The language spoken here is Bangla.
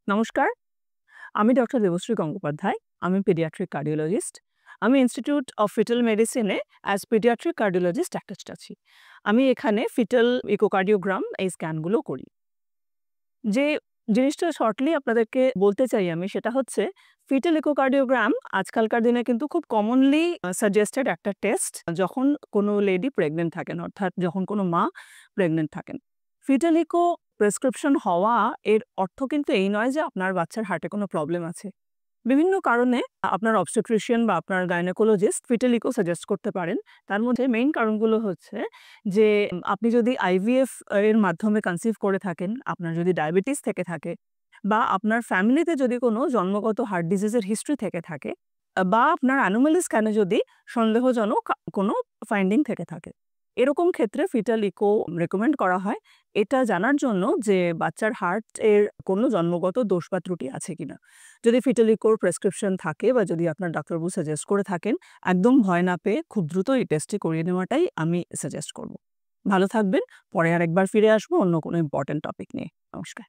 নমস্কার, আমি ডক্টর দেবশ্রী গঙ্গোপাধ্যায়। আমি পেডিয়াট্রিক কার্ডিওলজিস্ট। আমি ইনস্টিটিউট অফ ফিটাল মেডিসিনে অ্যাজ পেডিয়াট্রিক কার্ডিওলজিস্ট অ্যাটাচড আছি। আমি এখানে ফিটাল ইকোকার্ডিওগ্রাম এই স্ক্যানগুলো করি। যে জিনিসটা শর্টলি আপনাদেরকে বলতে চাই আমি সেটা হচ্ছে ফিটাল ইকোকার্ডিওগ্রাম আজকালকার দিনে কিন্তু খুব কমনলি সাজেস্টেড একটা টেস্ট যখন কোনো লেডি প্রেগনেন্ট থাকেন, অর্থাৎ যখন কোনো মা প্রেগনেন্ট থাকেন। ফিটাল ইকো প্রেসক্রিপশন হওয়া এর অর্থ কিন্তু এই নয় যে আপনার বাচ্চার হার্টে কোনো প্রবলেম আছে। বিভিন্ন কারণে আপনার অবস্টেট্রিশিয়ান বা আপনার গাইনোকোলজিস্ট ফিটাল ইকো সাজেস্ট করতে পারেন। তার মধ্যে মেইন কারণগুলো হচ্ছে যে আপনি যদি আইভিএফ এর মাধ্যমে কনসিভ করে থাকেন, আপনার যদি ডায়াবেটিস থেকে থাকে বা আপনার ফ্যামিলিতে যদি কোনো জন্মগত হার্ট ডিজিজের হিস্ট্রি থেকে থাকে বা আপনার অ্যানোমালি স্ক্যানে যদি সন্দেহজনক কোনো ফাইন্ডিং থেকে থাকে। এরকম ক্ষেত্রে ফিটাল ইকো রেকমেন্ড করা হয় এটা জানার জন্য যে বাচ্চার হার্টের কোনো জন্মগত দোষ বা ত্রুটি আছে কিনা। যদি ফিটাল ইকোর প্রেসক্রিপশন থাকে বা যদি আপনার ডাক্তারবাবু সাজেস্ট করে থাকেন, একদম ভয় না পেয়ে খুব দ্রুত এই টেস্টটি করিয়ে নেওয়াটাই আমি সাজেস্ট করব। ভালো থাকবেন। পরে আরেকবার ফিরে আসবো অন্য কোনো ইম্পর্টেন্ট টপিক নিয়ে। নমস্কার।